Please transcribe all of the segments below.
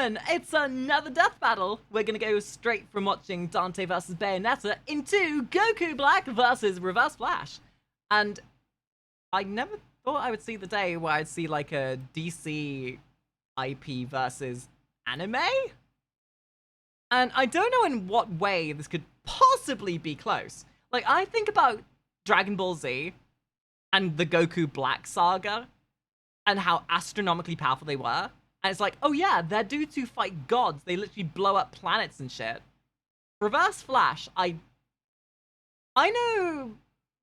gentlemen, it's another death battle. We're gonna go straight from watching Dante versus Bayonetta into Goku Black versus Reverse Flash. And I never thought I would see the day where I'd see like a DC IP versus anime. And I don't know in what way this could possibly be close. Like, I think about Dragon Ball Z and the Goku Black saga and how astronomically powerful they were. And it's like, oh yeah, they're dudes who fight gods. They literally blow up planets and shit. Reverse Flash, I know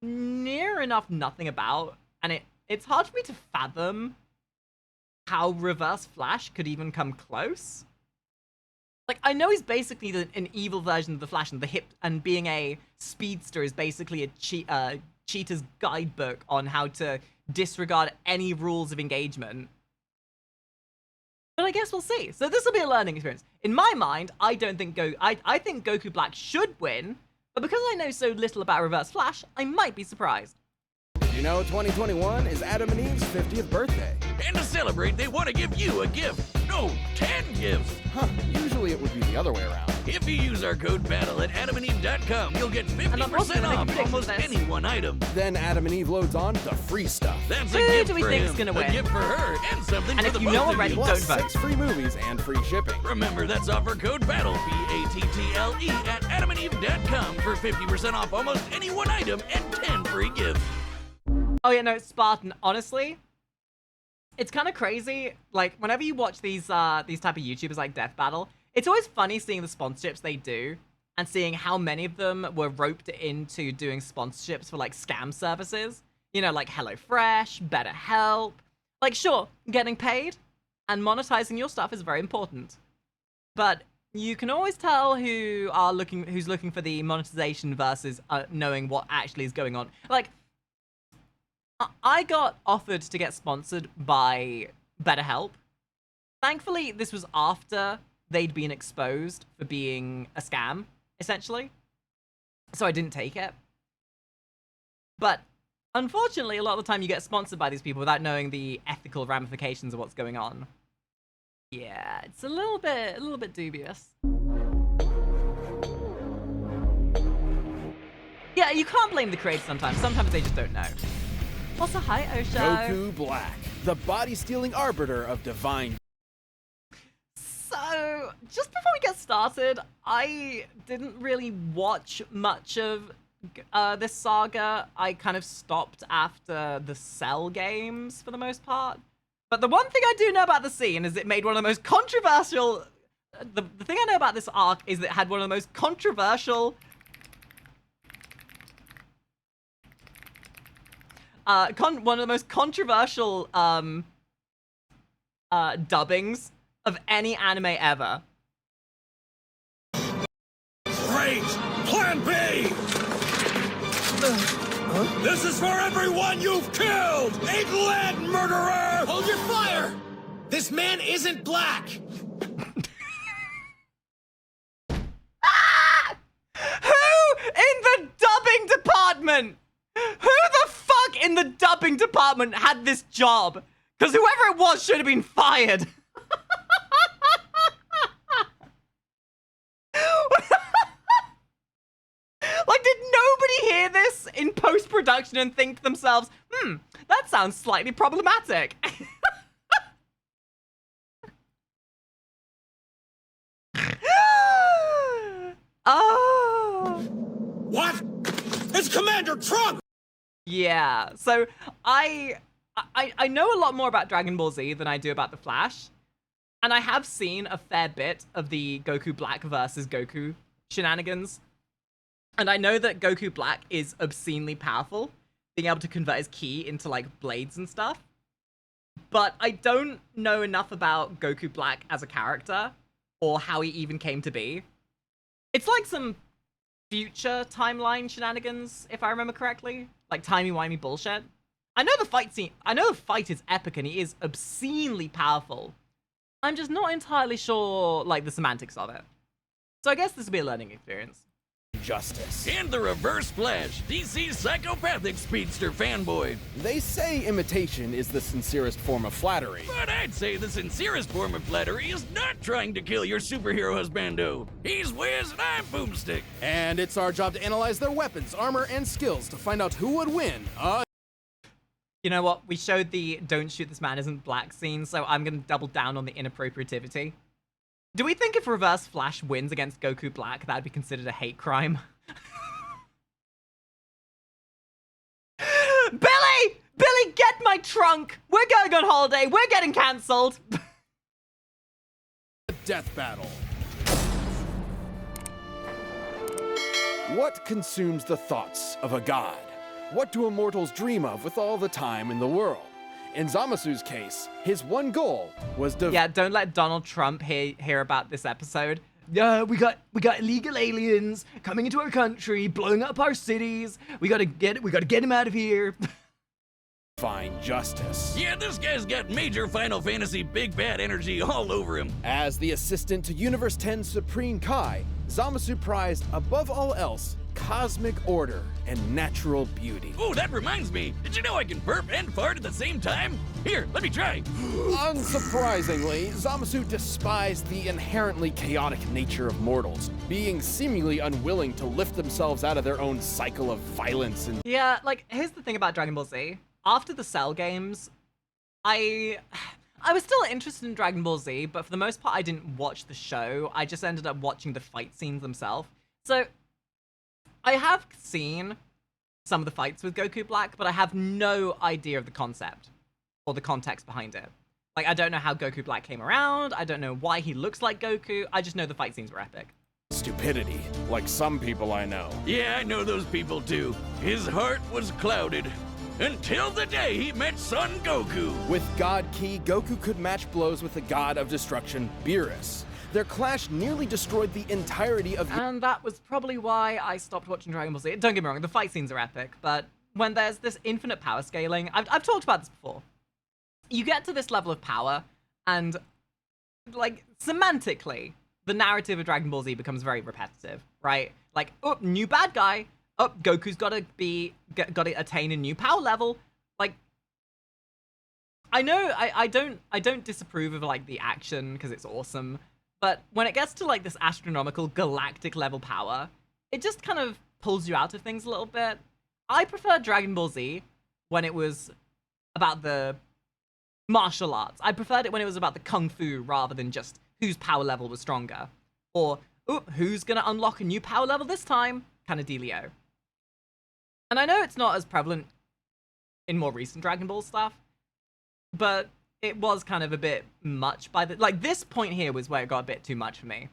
near enough nothing about, and it's hard for me to fathom how Reverse Flash could even come close. Like, I know he's basically an evil version of the Flash, and being a speedster is basically a cheater's guidebook on how to disregard any rules of engagement. But I guess we'll see. So this will be a learning experience. In my mind, I think Goku Black should win, but because I know so little about Reverse Flash, I might be surprised. Did you know 2021 is Adam and Eve's 50th birthday? And to celebrate, they want to give you a gift. No, 10 gifts. Huh, usually it would be the other way around. If you use our code BATTLE at adamandeve.com, you'll get 50% off almost any one item. Then Adam and Eve loads on the free stuff. That's a Who gift do we for think him, is gonna a win? gift for her, and something And for if the you both know of already, you. Plus don't vote. 6 free movies and free shipping. Remember, that's offer code BATTLE, B-A-T-T-L-E, at adamandeve.com for 50% off almost any one item and 10 free gifts. Oh yeah, no, Spartan, honestly, it's kind of crazy. Like, whenever you watch these type of YouTubers like Death Battle, it's always funny seeing the sponsorships they do and seeing how many of them were roped into doing sponsorships for like scam services. You know, like HelloFresh, BetterHelp. Like, sure, getting paid and monetizing your stuff is very important, but you can always tell who's looking for the monetization versus knowing what actually is going on. Like, I got offered to get sponsored by BetterHelp. Thankfully, this was after they'd been exposed for being a scam, essentially. So I didn't take it. But unfortunately, a lot of the time you get sponsored by these people without knowing the ethical ramifications of what's going on. Yeah, it's a little bit dubious. Yeah, you can't blame the creators sometimes. Sometimes they just don't know. Also, hi, Osho. Goku Black, the body-stealing arbiter of divine. So, just before we get started, I didn't really watch much of this saga. I kind of stopped after the Cell games, for the most part. But the one thing I do know about the scene is it made one of the most controversial... The thing I know about this arc is that it had one of the most controversial... one of the most controversial dubbings of any anime ever. Great! Plan B! This is for everyone you've killed! England murderer! Hold your fire! This man isn't black! Who in the dubbing department? Who the fuck in the dubbing department had this job? Because whoever it was should have been fired. Like, did nobody hear this in post-production and think to themselves, that sounds slightly problematic? Oh. What? It's Commander Trump! Yeah, so I know a lot more about Dragon Ball Z than I do about the Flash, and I have seen a fair bit of the Goku Black versus Goku shenanigans, and I know that Goku Black is obscenely powerful, being able to convert his ki into like blades and stuff, but I don't know enough about Goku Black as a character or how he even came to be. It's like some future timeline shenanigans, if I remember correctly. Like timey-wimey bullshit. I know the fight is epic and he is obscenely powerful. I'm just not entirely sure, like, the semantics of it. So I guess this will be a learning experience. justice. And the Reverse Flash, DC's psychopathic speedster fanboy. They say imitation is the sincerest form of flattery. But I'd say the sincerest form of flattery is not trying to kill your superhero husbando. He's Wiz and I'm Boomstick. And it's our job to analyze their weapons, armor, and skills to find out who would win. You know what? We showed the "Don't shoot this man isn't black" scene, so I'm gonna double down on the inappropriativity. Do we think if Reverse Flash wins against Goku Black, that'd be considered a hate crime? Billy! Billy, get my trunk! We're going on holiday! We're getting cancelled! Death battle. What consumes the thoughts of a god? What do immortals dream of with all the time in the world? In Zamasu's case, his one goal was to— Yeah, don't let Donald Trump hear about this episode. Yeah, we got illegal aliens coming into our country, blowing up our cities. We gotta get him out of here. find justice. Yeah, this guy's got major Final Fantasy big bad energy all over him. As the assistant to Universe 10's Supreme Kai, Zamasu prized, above all else, cosmic order and natural beauty. Oh, that reminds me. Did you know I can burp and fart at the same time? Here, let me try. Unsurprisingly, Zamasu despised the inherently chaotic nature of mortals, being seemingly unwilling to lift themselves out of their own cycle of violence and— Yeah, like, here's the thing about Dragon Ball Z. After the Cell games, I was still interested in Dragon Ball Z, but for the most part, I didn't watch the show. I just ended up watching the fight scenes themselves. So, I have seen some of the fights with Goku Black, but I have no idea of the concept or the context behind it. Like, I don't know how Goku Black came around. I don't know why he looks like Goku. I just know the fight scenes were epic. stupidity, like some people I know. Yeah, I know those people too. His heart was clouded. Until the day he met Son Goku. With God Ki, Goku could match blows with the god of destruction, Beerus. Their clash nearly destroyed the entirety of— And that was probably why I stopped watching Dragon Ball Z. Don't get me wrong, the fight scenes are epic, but when there's this infinite power scaling, I've talked about this before. You get to this level of power, and, like, semantically, the narrative of Dragon Ball Z becomes very repetitive, right? Like, oh, new bad guy. Oh, Goku's gotta attain a new power level. Like, I know I don't disapprove of, like, the action because it's awesome, but when it gets to, like, this astronomical galactic level power, it just kind of pulls you out of things a little bit. I prefer Dragon Ball Z when it was about the martial arts. I preferred it when it was about the kung fu rather than just whose power level was stronger. Or, oh, who's gonna unlock a new power level this time? Kind of dealio. And I know it's not as prevalent in more recent Dragon Ball stuff, but it was kind of a bit much by the— like, this point here was where it got a bit too much for me.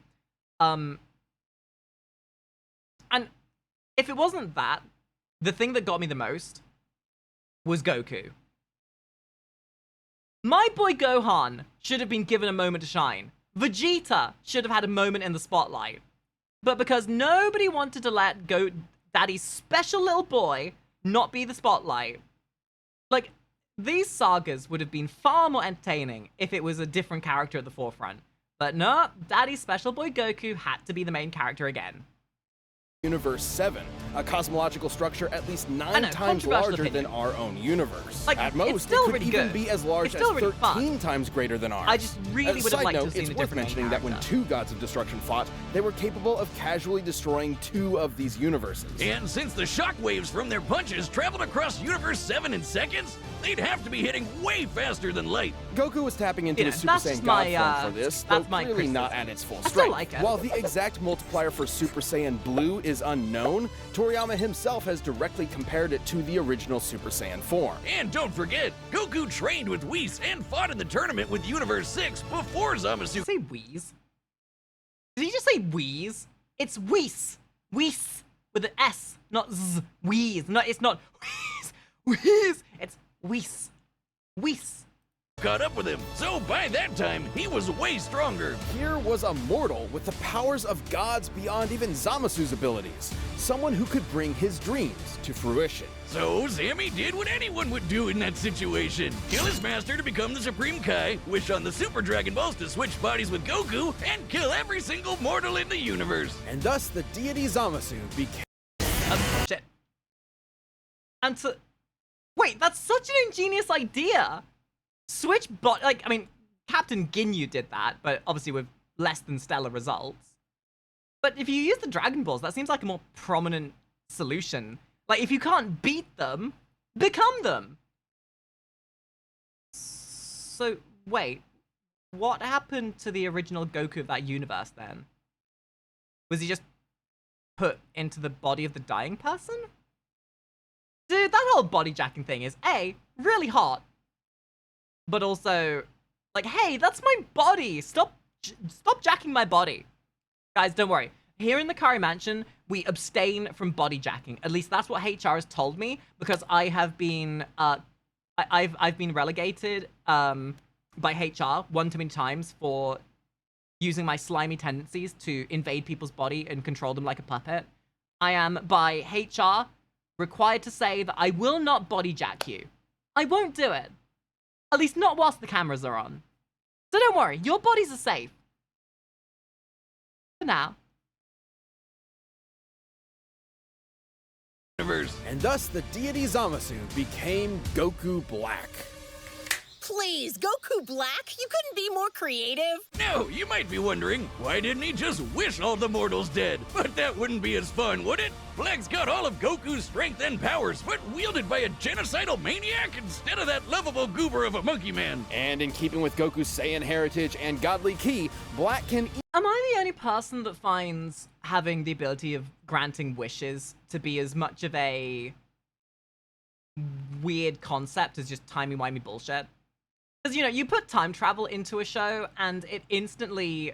And if it wasn't that, the thing that got me the most was Goku. My boy Gohan should have been given a moment to shine. Vegeta should have had a moment in the spotlight. But because nobody wanted to let Daddy's special little boy not be the spotlight, like, these sagas would have been far more entertaining if it was a different character at the forefront. But no, Daddy's special boy Goku had to be the main character again. Universe 7, a cosmological structure at least 9 times larger than our own universe. Like, at most, it's still it could really even good. be as large It's as still really 13 fun. times greater than ours. I just really would have liked to have seen it's a worth different main mentioning that when character. 2 gods of destruction fought, they were capable of casually destroying 2 of these universes. And since the shockwaves from their punches traveled across Universe 7 in seconds, they'd have to be hitting way faster than light. Goku was tapping into You know, his Super that's Saiyan just God my, form for this, though that's my clearly not criticism. at its full I still strength. like it. While the exact multiplier for Super Saiyan Blue is unknown, Toriyama himself has directly compared it to the original Super Saiyan form. And don't forget, Goku trained with Whis and fought in the tournament with Universe 6 before Zamasu. Say Whis? Did he just say Whis? It's Whis. Whis with an S, not Z. Whis. No, it's not Whis. Whis. It's Whis. Whis. caught up with him, so by that time, he was way stronger. Here was a mortal with the powers of gods beyond even Zamasu's abilities. Someone who could bring his dreams to fruition. So Sammy did what anyone would do in that situation. Kill his master to become the Supreme Kai, wish on the Super Dragon Balls to switch bodies with Goku, and kill every single mortal in the universe. And thus the deity Zamasu became... Shit. And to... Wait, that's such an ingenious idea! Switch bot... Like, I mean, Captain Ginyu did that, but obviously with less than stellar results. But if you use the Dragon Balls, that seems like a more prominent solution. Like, if you can't beat them, become them! So, wait. What happened to the original Goku of that universe, then? Was he just put into the body of the dying person? Dude, that whole body jacking thing is, A, really hot. But also, like, hey, that's my body! Stop jacking my body. Guys, don't worry. Here in the Kari Mansion, we abstain from body jacking. At least that's what HR has told me, because I have been, I've been relegated, by HR one too many times for using my slimy tendencies to invade people's body and control them like a puppet. I am, by HR, required to say that I will not body jack you. I won't do it. At least not whilst the cameras are on. So don't worry, your bodies are safe. For now. And thus the deity Zamasu became Goku Black. Please, Goku Black? You couldn't be more creative? Now, you might be wondering, why didn't he just wish all the mortals dead? But that wouldn't be as fun, would it? Black's got all of Goku's strength and powers, but wielded by a genocidal maniac instead of that lovable goober of a monkey man. And in keeping with Goku's Saiyan heritage and godly ki, Black can... Am I the only person that finds having the ability of granting wishes to be as much of a weird concept as just timey-wimey bullshit? Because, you know, you put time travel into a show and it instantly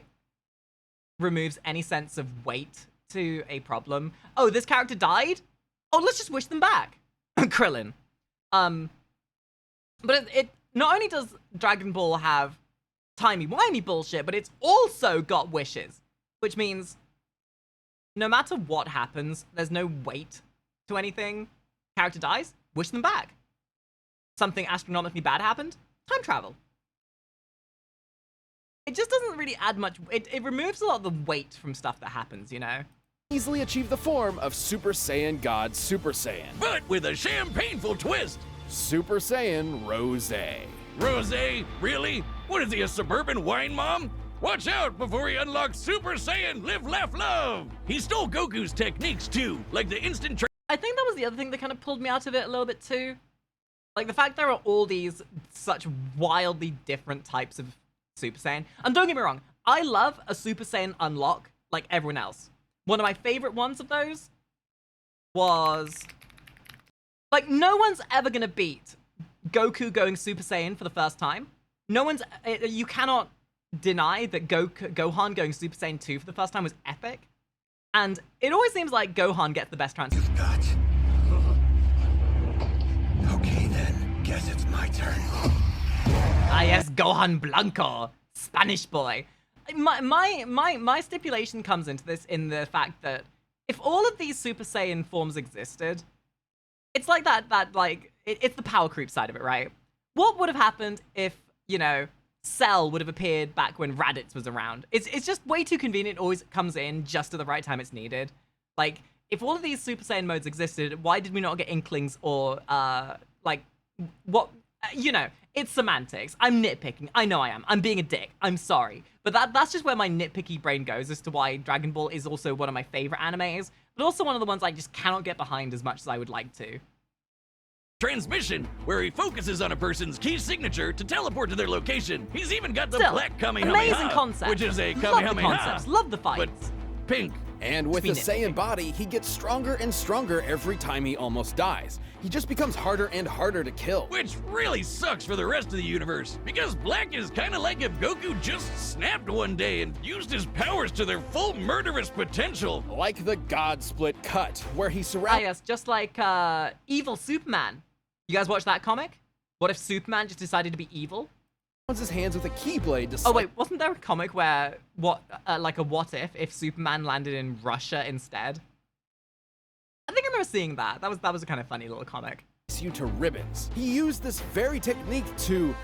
removes any sense of weight to a problem. Oh, this character died? Oh, let's just wish them back. Krillin. But it not only does Dragon Ball have timey-wimey bullshit, but it's also got wishes. Which means no matter what happens, there's no weight to anything. Character dies, wish them back. Something astronomically bad happened, time travel. It just doesn't really add much. It removes a lot of the weight from stuff that happens, you know? easily achieve the form of Super Saiyan God Super Saiyan. But with a champagneful twist. Super Saiyan Rose. Rose? Really? What is he, a suburban wine mom? Watch out before he unlocks Super Saiyan Live, Laugh, Love! He stole Goku's techniques too, like the instant I think that was the other thing that kind of pulled me out of it a little bit too. Like the fact there are all these such wildly different types of Super Saiyan. And don't get me wrong, I love a Super Saiyan unlock like everyone else. One of my favorite ones of those was... like, no one's ever gonna beat Goku going Super Saiyan for the first time. No one's... you cannot deny that Gohan going Super Saiyan 2 for the first time was epic. And it always seems like Gohan gets the best transformation. Got. Okay then, guess it's my turn. Ah yes, Gohan Blanco, Spanish boy. My stipulation comes into this in the fact that if all of these Super Saiyan forms existed, it's like it's the power creep side of it, right? What would have happened if, you know, Cell would have appeared back when Raditz was around? It's just way too convenient. It always comes in just at the right time it's needed. Like, if all of these Super Saiyan modes existed, why did we not get Inklings or, like, what, you know, it's semantics. I'm nitpicking. I know I am. I'm being a dick. I'm sorry. But that's just where my nitpicky brain goes as to why Dragon Ball is also one of my favorite animes, but also one of the ones I just cannot get behind as much as I would like to. Transmission, where he focuses on a person's key signature to teleport to their location. He's even got the black Kamehameha, amazing concept. which is a Love Kamehameha, the concepts. Love the fights. but pink. And with the It's me Saiyan body, he gets stronger and stronger every time he almost dies. He just becomes harder and harder to kill. Which really sucks for the rest of the universe, because Black is kind of like if Goku just snapped one day and used his powers to their full murderous potential. Like the God Split cut, where he Ah surrounds... yes, just like evil Superman. You guys watch that comic? What if Superman just decided to be evil? his hands with a keyblade to Oh wait, wasn't there a comic where like a what if Superman landed in Russia instead? I think I remember seeing that. That was a kind of funny little comic. you to ribbons. He used this very technique to,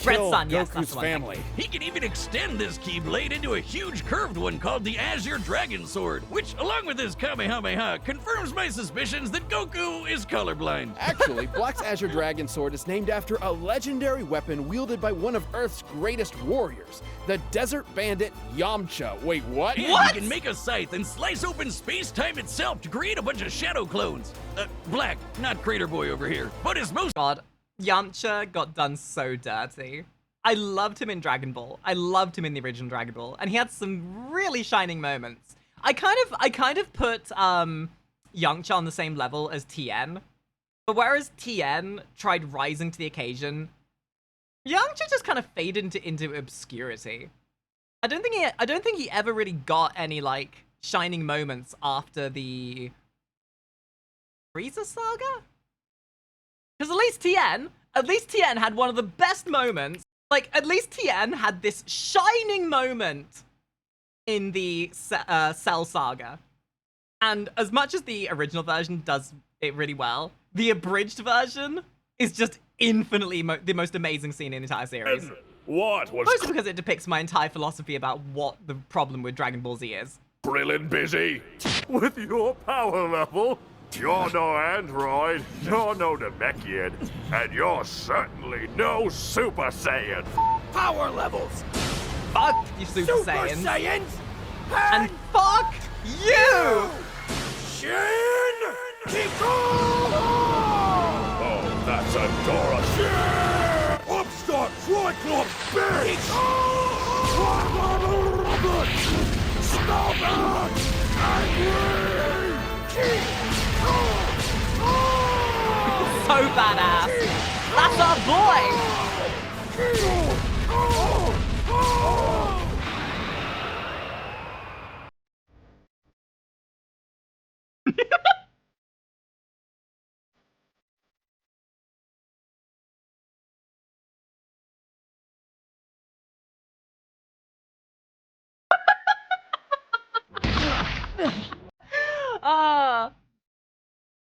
Red kill Sun, yes, that's Goku's the one. family. He can even extend this Keyblade into a huge curved one called the Azure Dragon Sword, which, along with his Kamehameha, confirms my suspicions that Goku is colorblind. Actually, Black's Azure Dragon Sword is named after a legendary weapon wielded by one of Earth's greatest warriors, the Desert Bandit Yamcha. Wait, what? And What? he can make a scythe and slice open space-time itself to create a bunch of shadow clones. Black, not Crater Boy over here, but his most— God, Yamcha got done so dirty. I loved him in Dragon Ball. I loved him in the original Dragon Ball, and he had some really shining moments. I kind of put Yamcha on the same level as Tien, but whereas Tien tried rising to the occasion, Yamcha just kind of faded into obscurity. I don't think he ever really got any like shining moments after the Frieza saga. Because at least Tien had one of the best moments. Like, at least Tien had this shining moment in the Cell saga. And as much as the original version does it really well, the abridged version is just infinitely the most amazing scene in the entire series. What was Mostly because it depicts my entire philosophy about what the problem with Dragon Ball Z is. Krillin busy? With your power level? You're no android, you're no Namekian, and you're certainly no Super Saiyan. Power levels! Fuck you, Super Saiyans. Saiyans! And fuck you! Shin! Oh, that's a Dora Shin! Upstart Triclops bitch! Stop it! So badass. That's our boy!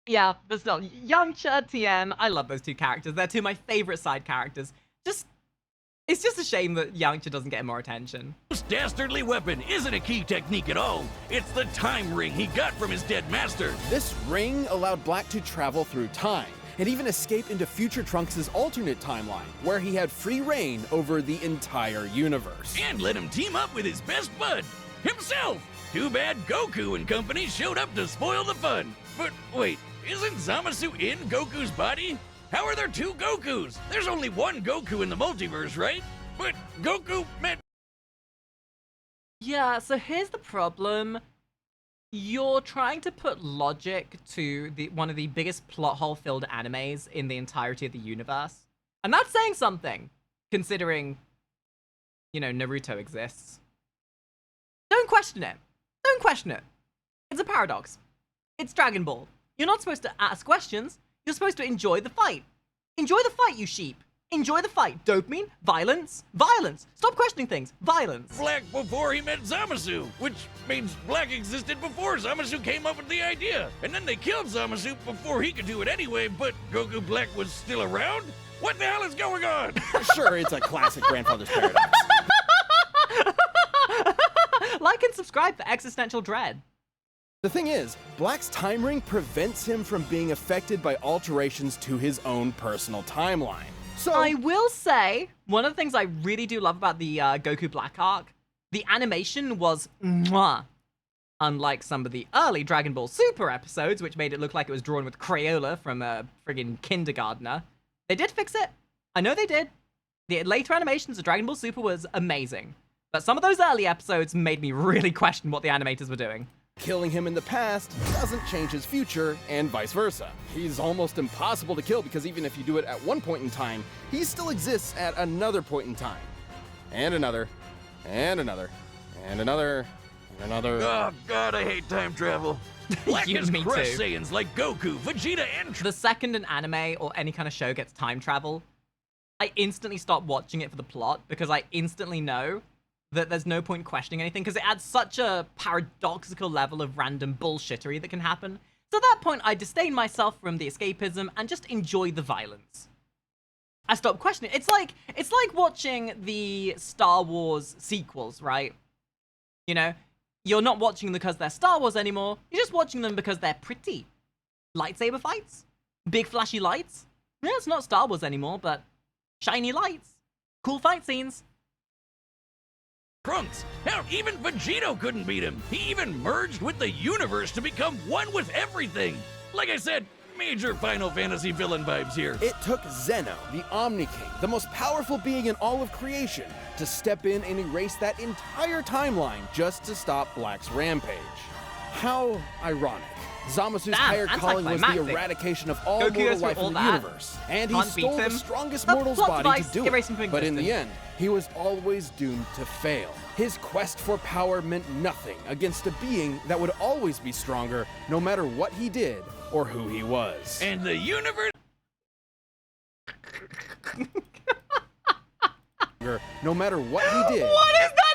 Yeah, but still, Yamcha, Tien, I love those two characters. They're two of my favorite side characters. It's just a shame that Yamcha doesn't get more attention. Most dastardly weapon isn't a key technique at all. It's the time ring he got from his dead master. This ring allowed Black to travel through time and even escape into future Trunks' alternate timeline, where he had free reign over the entire universe. And let him team up with his best bud, himself. Too bad Goku and company showed up to spoil the fun. But wait, isn't Zamasu in Goku's body? How are there two Gokus? There's only one Goku in the multiverse, right? But Goku met— Yeah, so here's the problem. You're trying to put logic to one of the biggest plot hole-filled animes in the entirety of the universe. And that's saying something, considering, you know, Naruto exists. Don't question it. Don't question it. It's a paradox. It's Dragon Ball. You're not supposed to ask questions. You're supposed to enjoy the fight. Enjoy the fight, you sheep. Enjoy the fight. Dopamine, violence, violence. Stop questioning things. Violence. Black before he met Zamasu, which means Black existed before Zamasu came up with the idea. And then they killed Zamasu before he could do it anyway, but Goku Black was still around? What the hell is going on? Sure, it's a classic grandfather's paradox. Like and subscribe for existential dread. The thing is, Black's time ring prevents him from being affected by alterations to his own personal timeline. So, I will say, one of the things I really do love about the Goku Black arc, the animation was mwah. Unlike some of the early Dragon Ball Super episodes, which made it look like it was drawn with Crayola from a friggin' kindergartner. They did fix it. I know they did. The later animations of Dragon Ball Super was amazing. But some of those early episodes made me really question what the animators were doing. killing him in the past doesn't change his future, and vice versa. He's almost impossible to kill because even if you do it at one point in time, he still exists at another point in time. And another, and another, and another, and another. Oh god, I hate time travel. Black You has me crushed too. Saiyans like Goku, Vegeta, and The second an anime or any kind of show gets time travel, I instantly stop watching it for the plot because I instantly know that there's no point questioning anything because it adds such a paradoxical level of random bullshittery that can happen. So at that point, I disdain myself from the escapism and just enjoy the violence. I stop questioning. It's like watching the Star Wars sequels, right? You know, you're not watching them because they're Star Wars anymore. You're just watching them because they're pretty. Lightsaber fights, big flashy lights. Yeah, it's not Star Wars anymore, but shiny lights, cool fight scenes. Trunks. Hell, even Vegito couldn't beat him. He even merged with the universe to become one with everything. Like I said, major Final Fantasy villain vibes here. It took Zeno, the Omni King, the most powerful being in all of creation, to step in and erase that entire timeline just to stop Black's rampage. How ironic. Zamasu's higher calling was the eradication of all mortal life in the universe, and he stole the strongest mortal's body to do it. But in the end, he was always doomed to fail. His quest for power meant nothing against a being that would always be stronger no matter what he did or who he was. And the universe... no matter what he did. What is that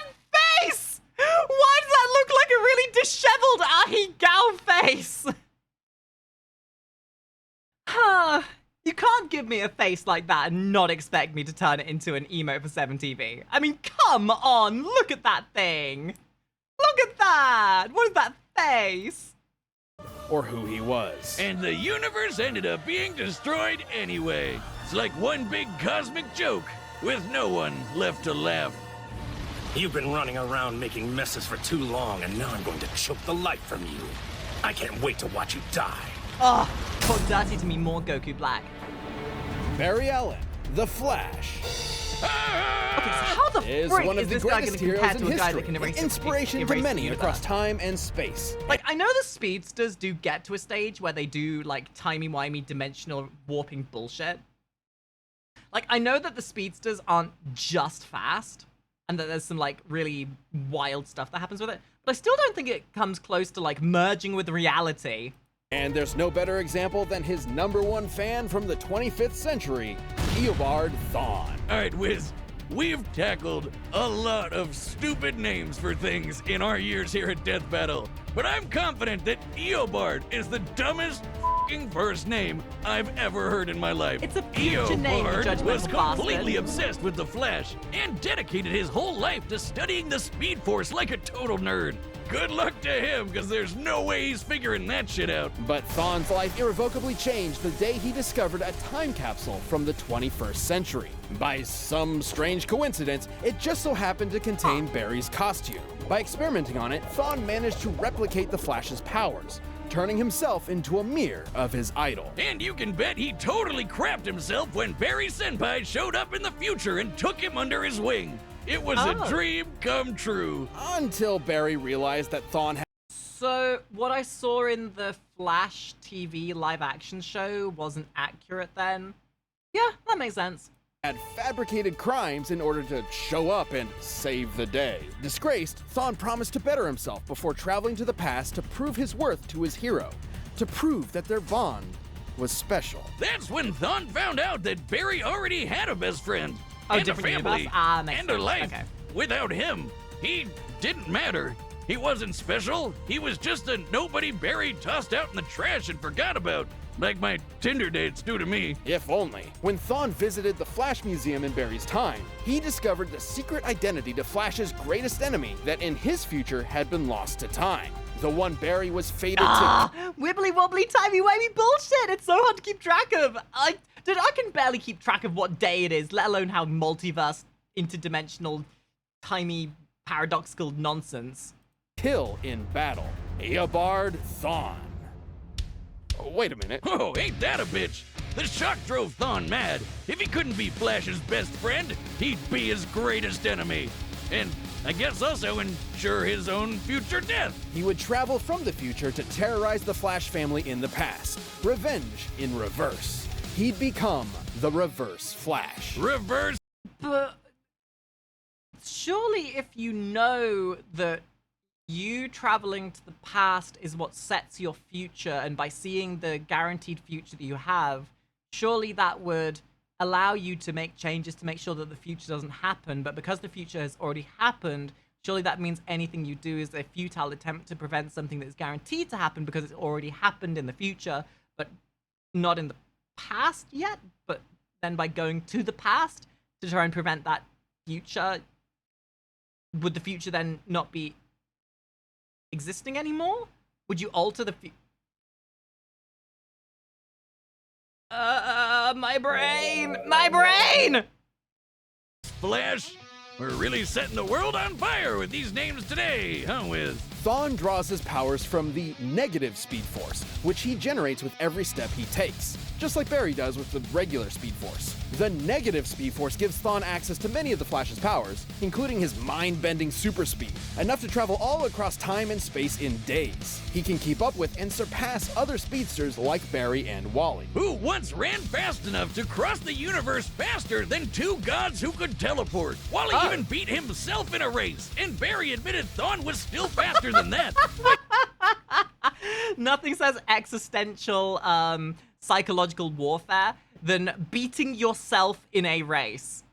face? Why does that look like a really disheveled Ahi Gao face? Huh. You can't give me a face like that and not expect me to turn it into an emote for 7TV. I mean, come on, look at that thing. Look at that. What is that face? Or who he was. And the universe ended up being destroyed anyway. It's like one big cosmic joke with no one left to laugh. You've been running around making messes for too long, and now I'm going to choke the life from you. I can't wait to watch you die. Oh, talk dirty to me more, Goku Black. Barry Allen, the Flash. Okay, so how the Is frick one is of the this guy greatest going to heroes compare in to a guy that history, can an erase inspiration to erase many the across universe? time and space. Like, I know the speedsters do get to a stage where they do, like, timey-wimey dimensional warping bullshit. Like, I know that the speedsters aren't just fast, and that there's some, like, really wild stuff that happens with it, but I still don't think it comes close to, like, merging with reality. And there's no better example than his #1 fan from the 25th century, Eobard Thawne. All right, Wiz, we've tackled a lot of stupid names for things in our years here at Death Battle, but I'm confident that Eobard is the dumbest f***ing first name I've ever heard in my life. It's a future name, you Eobard judgmental was completely bastard. obsessed with the Flash and dedicated his whole life to studying the Speed Force like a total nerd. Good luck to him, because there's no way he's figuring that shit out. But Thawne's life irrevocably changed the day he discovered a time capsule from the 21st century. By some strange coincidence, it just so happened to contain Barry's costume. By experimenting on it, Thawne managed to replicate the Flash's powers, turning himself into a mirror of his idol. And you can bet he totally crapped himself when Barry Senpai showed up in the future and took him under his wing. It was a dream come true. Until Barry realized that Thawne had So, what I saw in the Flash TV live-action show wasn't accurate then? Yeah, that makes sense. fabricated crimes in order to show up and save the day. Disgraced, Thawne promised to better himself before traveling to the past to prove his worth to his hero, to prove that their bond was special. That's when Thawne found out that Barry already had a best friend. Oh, and a different family. universe? Makes and a sense. life. Okay. Without him, he didn't matter. He wasn't special. He was just a nobody Barry tossed out in the trash and forgot about. Like my Tinder dates do to me. If only. When Thawne visited the Flash Museum in Barry's time, he discovered the secret identity to Flash's greatest enemy that in his future had been lost to time. The one Barry was fated to... Wibbly wobbly timey-wimey bullshit! It's so hard to keep track of! Dude, I can barely keep track of what day it is, let alone how multiverse, interdimensional, timey, paradoxical nonsense. Kill in battle. Eobard Thawne. Oh, wait a minute. Oh, ain't that a bitch? The shock drove Thawne mad. If he couldn't be Flash's best friend, he'd be his greatest enemy. And I guess also ensure his own future death. He would travel from the future to terrorize the Flash family in the past. Revenge in reverse. He'd become the Reverse Flash. Reverse. But surely if you know that you traveling to the past is what sets your future, and by seeing the guaranteed future that you have, surely that would allow you to make changes to make sure that the future doesn't happen, but because the future has already happened, surely that means anything you do is a futile attempt to prevent something that is guaranteed to happen because it's already happened in the future, but not in the past yet. But then by going to the past to try and prevent that future, would the future then not be existing anymore? Would you alter the my brain! Flash, we're really setting the world on fire with these names today, huh, Wiz? Thawne draws his powers from the negative Speed Force, which he generates with every step he takes, just like Barry does with the regular Speed Force. The negative Speed Force gives Thawne access to many of the Flash's powers, including his mind-bending super speed, enough to travel all across time and space in days. He can keep up with and surpass other speedsters like Barry and Wally, Who once ran fast enough to cross the universe faster than two gods who could teleport. Wally even beat himself in a race, and Barry admitted Thawne was still faster than that. Nothing says existential psychological warfare than beating yourself in a race.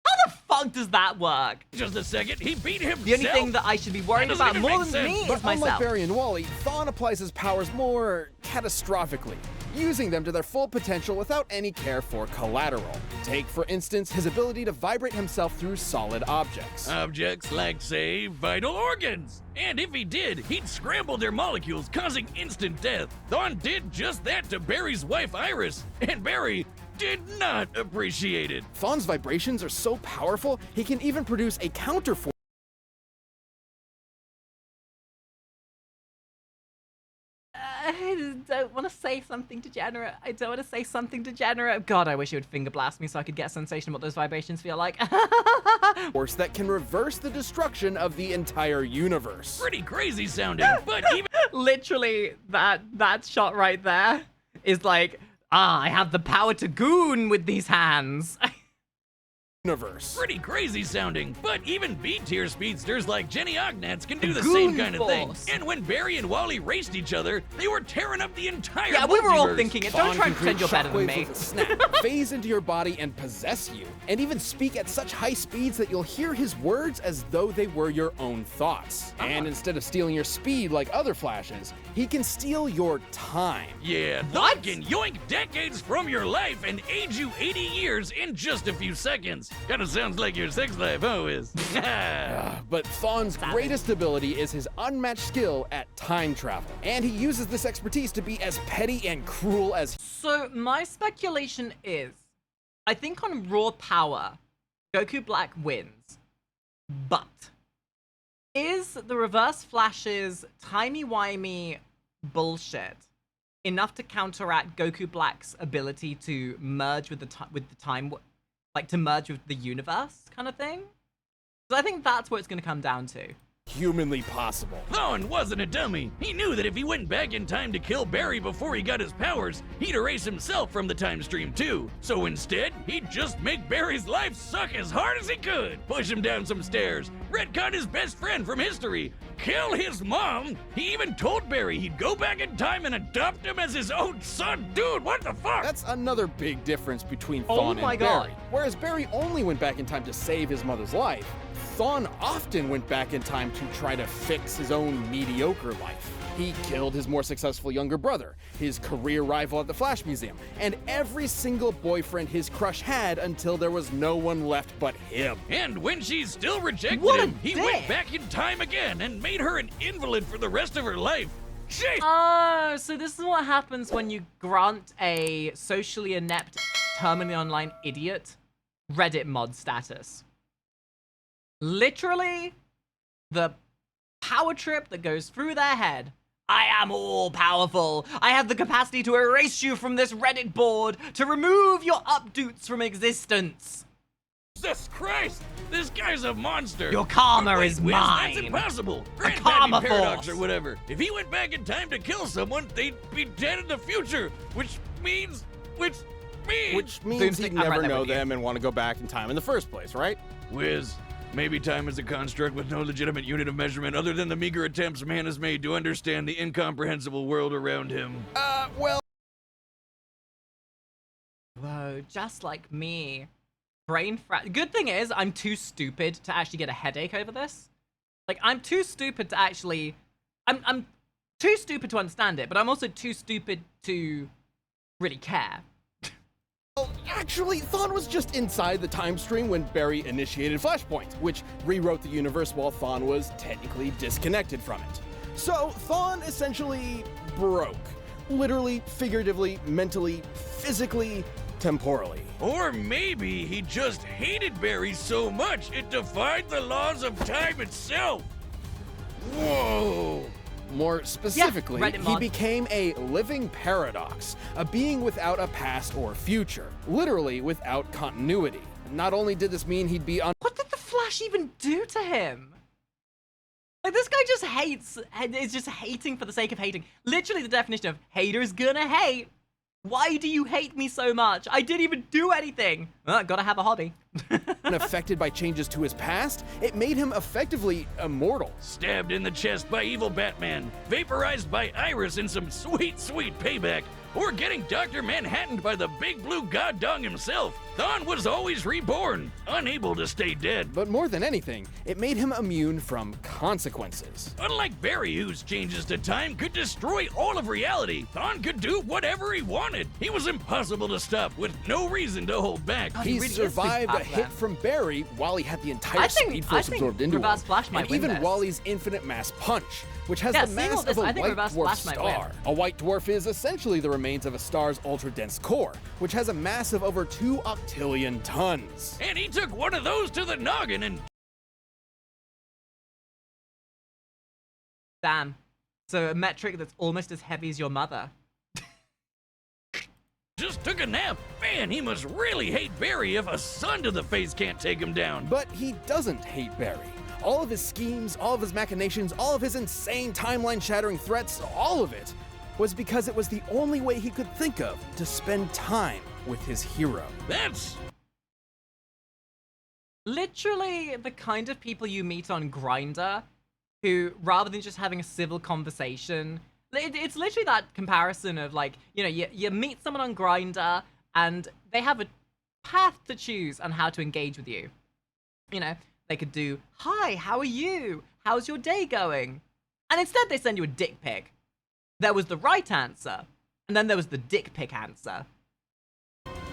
How the fuck does that work? Just a second, he beat himself. The only thing that I should be worried That doesn't about even more make than sense. me but is myself. unlike Barry and Wally, Thawne applies his powers more catastrophically, using them to their full potential without any care for collateral. Take, for instance, his ability to vibrate himself through solid objects. Objects like, say, vital organs. And if he did, he'd scramble their molecules, causing instant death. Thawne did just that to Barry's wife, Iris, and Barry did not appreciate it. Thawne's vibrations are so powerful, he can even produce a counterforce. I don't want to say something degenerate. God, I wish you would finger blast me so I could get a sensation of what those vibrations feel like. Force that can reverse the destruction of the entire universe. Pretty crazy sounding, but even Literally, that shot right there is like, I have the power to goon with these hands. Universe. pretty crazy sounding, but even B-tier speedsters like Jenny Ognats can do the Goon same kind of thing. Force. And when Barry and Wally raced each other, they were tearing up the entire Yeah, we were all multiverse. thinking it. Don't Thawne try can and pretend you're create better than shockwaves me. with a snap, phase into your body and possess you, and even speak at such high speeds that you'll hear his words as though they were your own thoughts. And instead of stealing your speed like other Flashes, he can steal your time. Yeah, Thawne can yoink decades from your life and age you 80 years in just a few seconds. Kinda sounds like your sex life, huh, Wiz? But Thawne's greatest ability is his unmatched skill at time travel, and he uses this expertise to be as petty and cruel as So my speculation is, I think on raw power, Goku Black wins, but is the Reverse Flash's timey-wimey bullshit enough to counteract Goku Black's ability to merge with the time, like to merge with the universe kind of thing? So I think that's what it's going to come down to. humanly possible. Thawne wasn't a dummy. He knew that if he went back in time to kill Barry before he got his powers, he'd erase himself from the time stream too. So instead, he'd just make Barry's life suck as hard as he could, push him down some stairs, retcon his best friend from history, kill his mom. He even told Barry he'd go back in time and adopt him as his own son. Dude, what the fuck? That's another big difference between Oh Thawne my and God. Barry. Whereas Barry only went back in time to save his mother's life, Thawne often went back in time to try to fix his own mediocre life. He killed his more successful younger brother, his career rival at the Flash Museum, and every single boyfriend his crush had until there was no one left but him. And when she still rejected What a him, he dick. went back in time again and made her an invalid for the rest of her life. Jeez. Oh, so this is what happens when you grant a socially inept, terminally online idiot Reddit mod status. Literally, the power trip that goes through their head. I am all powerful. I have the capacity to erase you from this Reddit board, to remove your updates from existence. Jesus Christ! This guy's a monster! Your karma But wait, is Wiz, mine. That's impossible! Grandpappy karma paradox force. or whatever. If he went back in time to kill someone, they'd be dead in the future, which means... Which means Doomsday- he'd I'm right never there know with you. them and want to go back in time in the first place, right? Wiz, maybe time is a construct with no legitimate unit of measurement other than the meager attempts man has made to understand the incomprehensible world around him. Well... Whoa, no, just like me. Good thing is, I'm too stupid to actually get a headache over this. Like, I'm too stupid to actually... I'm too stupid to understand it, but I'm also too stupid to really care. Well, actually, Thawne was just inside the time stream when Barry initiated Flashpoint, which rewrote the universe while Thawne was technically disconnected from it. So, Thawne essentially broke. Literally, figuratively, mentally, physically, temporally. Or maybe he just hated Barry so much it defied the laws of time itself. Whoa! More specifically, Reddit he mod. became a living paradox, a being without a past or future, literally without continuity. Not only did this mean he'd be What did the Flash even do to him? Like, this guy just hates, and is just hating for the sake of hating. Literally the definition of haters gonna hate. Why do you hate me so much? I didn't even do anything. Gotta have a hobby. unaffected by changes to his past, it made him effectively immortal. Stabbed in the chest by evil Batman, vaporized by Iris in some sweet, sweet payback, or getting Dr. Manhattaned by the big blue god dong himself. Thawne was always reborn, unable to stay dead. But more than anything, it made him immune from consequences. Unlike Barry, whose changes to time could destroy all of reality, Thawne could do whatever he wanted. He was impossible to stop, with no reason to hold back. He really is survived a big hit Batman. from Barry while he had the entire I think- Speed I Force think absorbed into Reverse him. Flash might And win even this. Wally's infinite mass punch, which has Yeah, the seeing all mass this, of a I think white Reverse dwarf Flash might win. star. A white dwarf is essentially the remains of a star's ultra-dense core, which has a mass of over 2 octillion tons. And he took one of those to the noggin and Damn. So a metric that's almost as heavy as your mother. just took a nap. Man, he must really hate Barry if a sun to the face can't take him down. But he doesn't hate Barry. All of his schemes, all of his machinations, all of his insane timeline-shattering threats, all of it was because it was the only way he could think of to spend time with his hero. That's Literally the kind of people you meet on Grindr who, rather than just having a civil conversation, it's literally that comparison of, like, you know, you meet someone on Grindr and they have a path to choose on how to engage with you. You know, they could do, "Hi, how are you? How's your day going?" And instead they send you a dick pic. There was the right answer, and then there was the dick pic answer.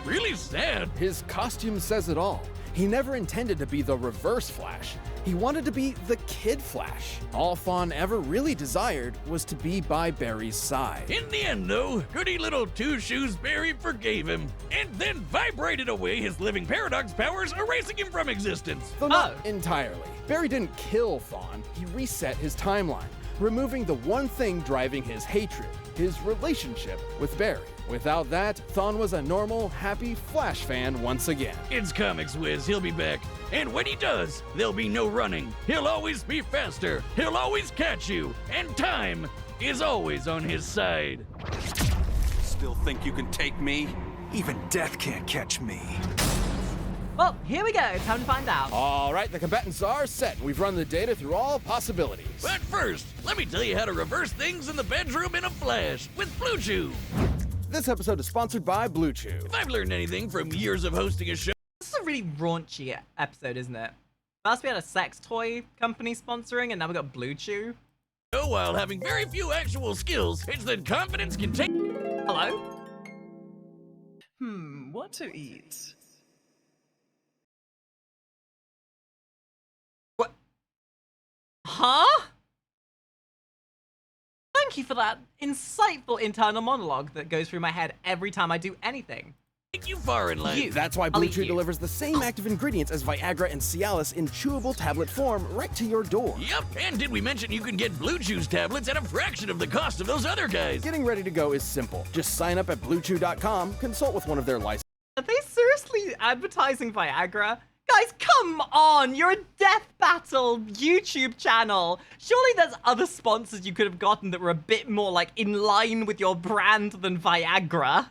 really sad. His costume says it all. He never intended to be the Reverse Flash. He wanted to be the Kid Flash. All Thawne ever really desired was to be by Barry's side. In the end, though, goody little Two Shoes Barry forgave him, and then vibrated away his living paradox powers, erasing him from existence. Though not entirely. Barry didn't kill Thawne, he reset his timeline, removing the one thing driving his hatred, his relationship with Barry. Without that, Thawne was a normal, happy Flash fan once again. It's Comics Wiz, he'll be back. And when he does, there'll be no running. He'll always be faster, he'll always catch you, and time is always on his side. Still think you can take me? Even death can't catch me. Well, here we go. Time to find out. All right, the combatants are set. We've run the data through all possibilities. But first, let me tell you how to reverse things in the bedroom in a flash with Blue Chew. This episode is sponsored by Blue Chew. If I've learned anything from years of hosting a show, This is a really raunchy episode, isn't it? First we had a sex toy company sponsoring, and now we got Blue Chew. while having very few actual skills, it's that confidence can take. Hello? What to eat? What? Huh? Thank you for that insightful internal monologue that goes through my head every time I do anything. Take you far in life. You. That's why I'll Blue eat Chew you. delivers the same active ingredients as Viagra and Cialis in chewable tablet form right to your door. Yep, and did we mention you can get Blue Chew's tablets at a fraction of the cost of those other guys? Getting ready to go is simple. Just sign up at BlueChew.com, consult with one of their licensed. Are they seriously advertising Viagra? Guys, come on! You're a Death Battle YouTube channel! Surely there's other sponsors you could have gotten that were a bit more, like, in line with your brand than Viagra.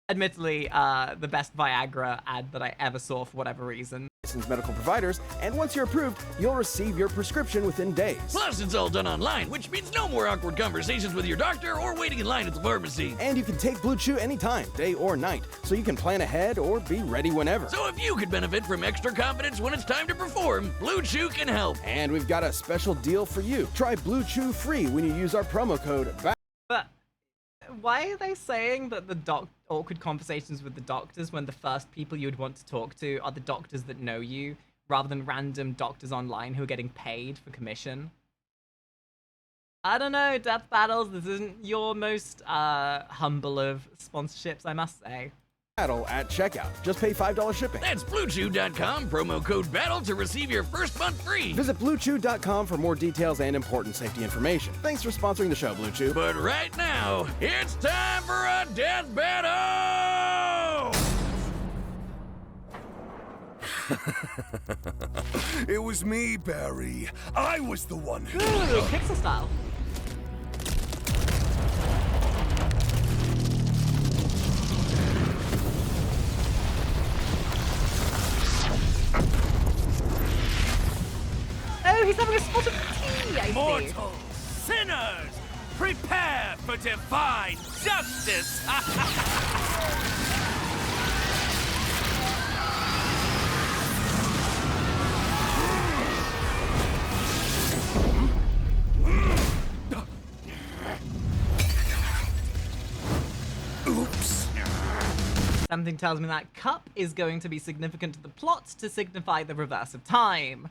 Admittedly, the best Viagra ad that I ever saw for whatever reason. licensed medical providers, and once you're approved, you'll receive your prescription within days. Plus, it's all done online, which means no more awkward conversations with your doctor or waiting in line at the pharmacy. And you can take Blue Chew anytime, day or night, so you can plan ahead or be ready whenever. So if you could benefit from extra confidence when it's time to perform, Blue Chew can help. And we've got a special deal for you. Try Blue Chew free when you use our promo code But why are they saying that the awkward conversations with the doctors when the first people you'd want to talk to are the doctors that know you, rather than random doctors online who are getting paid for commission? I don't know, Death Battles, this isn't your most humble of sponsorships, I must say. Battle at checkout. Just pay $5 shipping. That's BlueChew.com, promo code BATTLE to receive your first month free. Visit BlueChew.com for more details and important safety information. Thanks for sponsoring the show, Blue Chew. But right now, it's time for a death battle! It was me, Barry. I was the one who... Ooh, pixel style. Oh, he's having a spot of tea, I see. Mortal sinners, prepare for divine justice! Oops. Something tells me that cup is going to be significant to the plot to signify the reverse of time.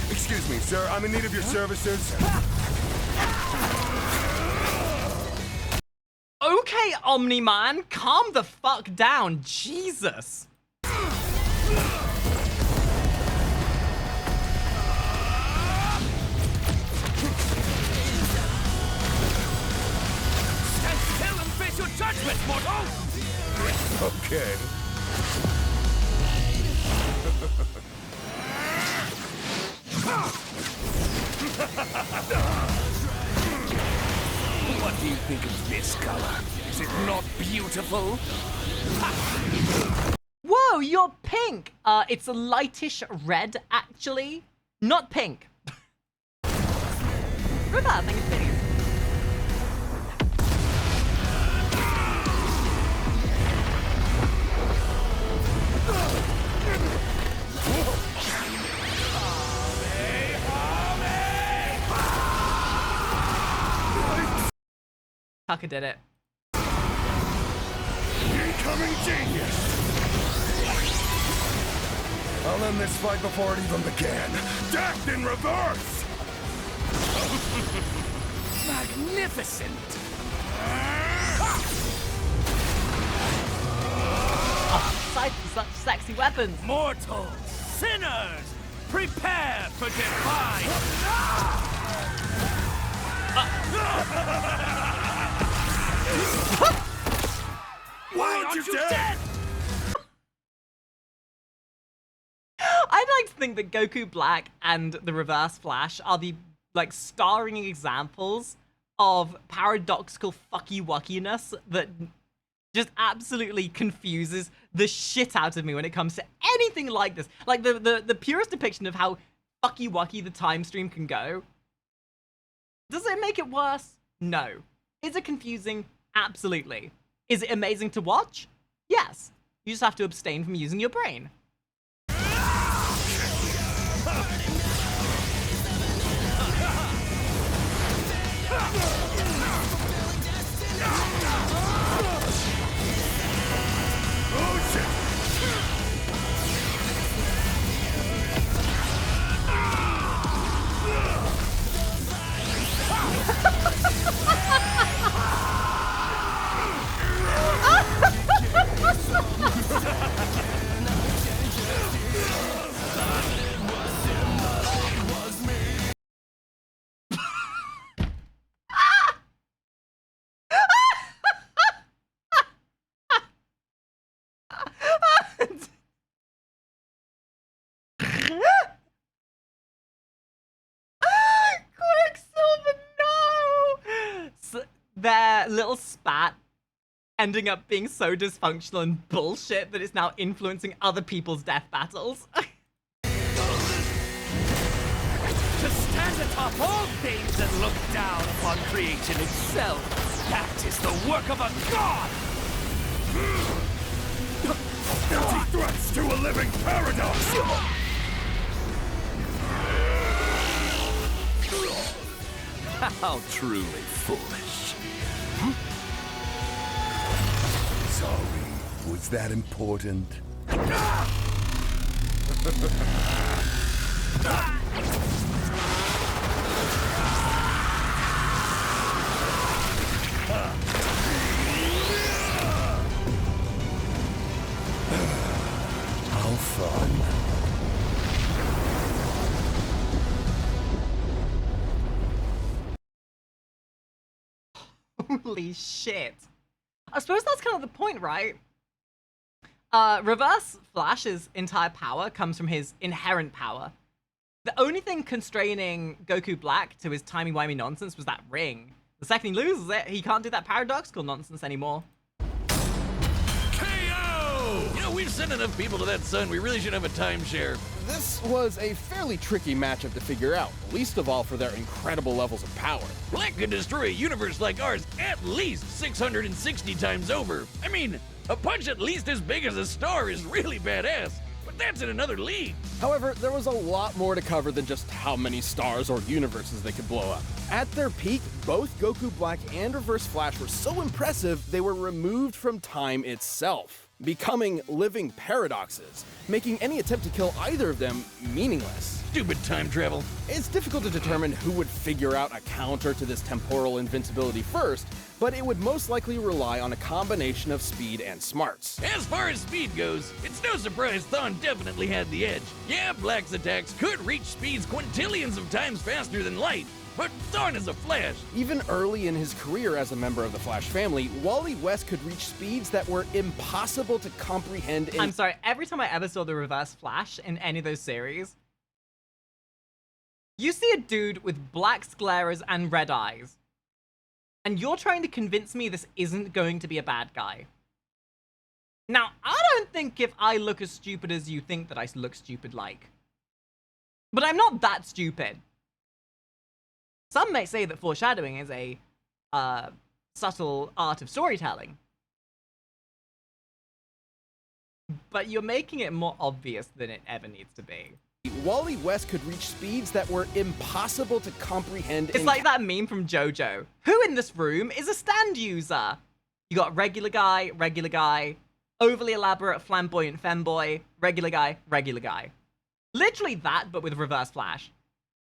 Excuse me, sir. I'm in need of your services. Okay, Omni-Man, calm the fuck down, Jesus. Stand still and face your judgment, mortal! Okay. What do you think of this color? Is it not beautiful? Whoa, you're pink! It's a lightish red, actually. Not pink. River, thank you for videos. Tucker did it. Incoming genius! I'll end this fight before it even began. Death in reverse! Magnificent! Oh, sight for such sexy weapons. Mortal sinners, prepare for divine... Why aren't you dead? I'd like to think that Goku Black and the Reverse Flash are the, like, starring examples of paradoxical fucky-wuckiness that just absolutely confuses the shit out of me when it comes to anything like this. Like, the purest depiction of how fucky-wucky the time stream can go. Does it make it worse? No. Is it confusing? Absolutely. Is it amazing to watch? Yes. You just have to abstain from using your brain. Quicksilver, no! Their little spat ending up being so dysfunctional and bullshit that it's now influencing other people's death battles. To stand atop all things and look down upon creation itself, that is the work of a god! Empty threats to a living paradox! How truly foolish. Sorry, was that important? How fun. Holy shit. I suppose that's kind of the point, right? Reverse Flash's entire power comes from his inherent power. The only thing constraining Goku Black to his timey-wimey nonsense was that ring. The second he loses it, he can't do that paradoxical nonsense anymore. KO! You know, we've sent enough people to that sun, we really should have a timeshare. This was a fairly tricky matchup to figure out, least of all for their incredible levels of power. Black could destroy a universe like ours at least 660 times over. I mean, a punch at least as big as a star is really badass, but that's in another league. However, there was a lot more to cover than just how many stars or universes they could blow up. At their peak, both Goku Black and Reverse Flash were so impressive they were removed from time itself, becoming living paradoxes, making any attempt to kill either of them meaningless. Stupid time travel. It's difficult to determine who would figure out a counter to this temporal invincibility first, but it would most likely rely on a combination of speed and smarts. As far as speed goes, it's no surprise Thawne definitely had the edge. Yeah, Black's attacks could reach speeds quintillions of times faster than light, but Thawne is a Flash. Even early in his career as a member of the Flash family, Wally West could reach speeds that were impossible to comprehend in— I'm sorry, every time I ever saw the Reverse Flash in any of those series, you see a dude with black scleras and red eyes, and you're trying to convince me this isn't going to be a bad guy. Now, I don't think if I look as stupid as you think that I look stupid like. But I'm not that stupid. Some may say that foreshadowing is a subtle art of storytelling. But you're making it more obvious than it ever needs to be. Wally West could reach speeds that were impossible to comprehend. It's like that meme from JoJo. Who in this room is a stand user? You got regular guy, overly elaborate, flamboyant femboy, regular guy, regular guy. Literally that, but with Reverse Flash.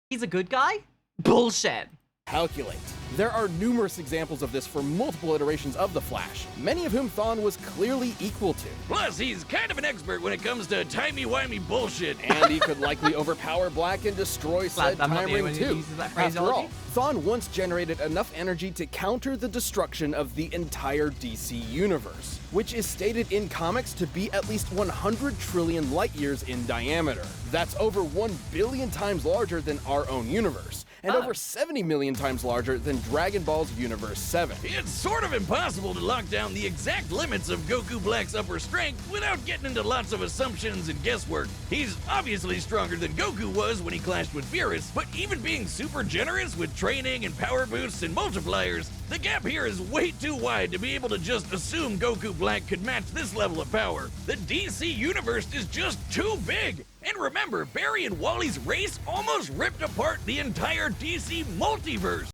He's a good guy? Bullshit. Calculate. There are numerous examples of this for multiple iterations of the Flash, many of whom Thawne was clearly equal to. Plus, he's kind of an expert when it comes to timey-wimey bullshit. And he could likely overpower Black and destroy said time ring too. After all, Thawne once generated enough energy to counter the destruction of the entire DC universe, which is stated in comics to be at least 100 trillion light years in diameter. That's over 1 billion times larger than our own universe, and over 70 million times larger than Dragon Ball's Universe 7. It's sort of impossible to lock down the exact limits of Goku Black's upper strength without getting into lots of assumptions and guesswork. He's obviously stronger than Goku was when he clashed with Beerus, but even being super generous with training and power boosts and multipliers, the gap here is way too wide to be able to just assume Goku Black could match this level of power. The DC universe is just too big. And remember, Barry and Wally's race almost ripped apart the entire DC multiverse.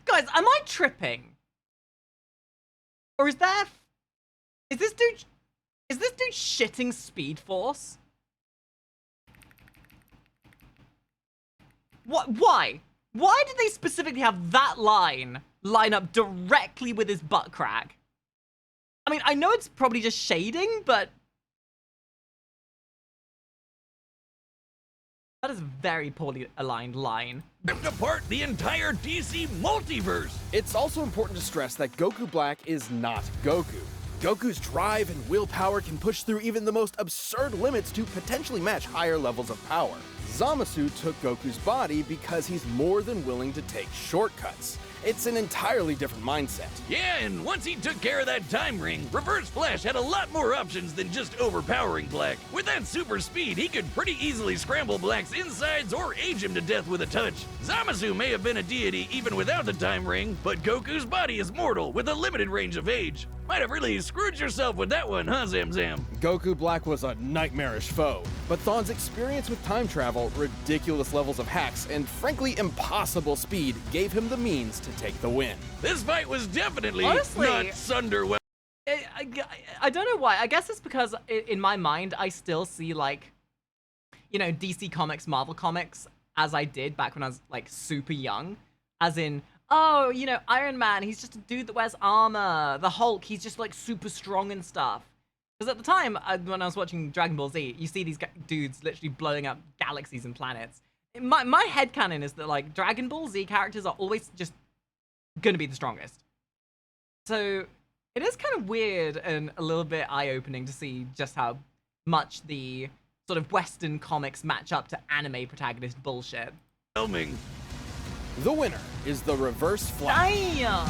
Guys, am I tripping? Or is this dude shitting Speed Force? What? Why? Why did they specifically have that line up directly with his butt crack? I mean, I know it's probably just shading, but that is a very poorly aligned line. Ripped apart the entire DC multiverse. It's also important to stress that Goku Black is not Goku. Goku's drive and willpower can push through even the most absurd limits to potentially match higher levels of power. Zamasu took Goku's body because he's more than willing to take shortcuts. It's an entirely different mindset. Yeah, and once he took care of that time ring, Reverse Flash had a lot more options than just overpowering Black. With that super speed, he could pretty easily scramble Black's insides or age him to death with a touch. Zamasu may have been a deity even without the time ring, but Goku's body is mortal with a limited range of age. Might have really screwed yourself with that one, huh, Zamzam? Goku Black was a nightmarish foe, but Thon's experience with time travel, ridiculous levels of hacks, and frankly impossible speed gave him the means to take the win. This fight was definitely Honestly, not Sunderwell. I don't know why. I guess it's because in my mind, I still see, like, you know, DC Comics, Marvel Comics, as I did back when I was, like, super young. As in, oh, you know, Iron Man, he's just a dude that wears armor. The Hulk, he's just, like, super strong and stuff. Because at the time, when I was watching Dragon Ball Z, you see these dudes literally blowing up galaxies and planets. My headcanon is that, like, Dragon Ball Z characters are always just gonna be the strongest. So it is kind of weird and a little bit eye-opening to see just how much the sort of Western comics match up to anime protagonist bullshit. The winner is the Reverse Flash. Damn!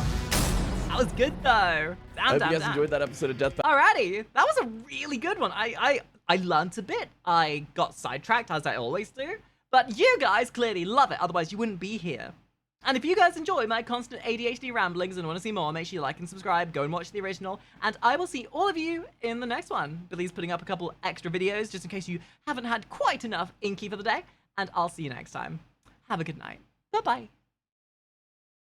That was good though. I hope you guys enjoyed that episode of Death Battle. Alrighty, that was a really good one. I learned a bit. I got sidetracked as I always do, but you guys clearly love it. Otherwise, you wouldn't be here. And if you guys enjoy my constant ADHD ramblings and want to see more, make sure you like and subscribe, go and watch the original, and I will see all of you in the next one. Billy's putting up a couple extra videos just in case you haven't had quite enough Inky for the day, and I'll see you next time. Have a good night. Bye-bye.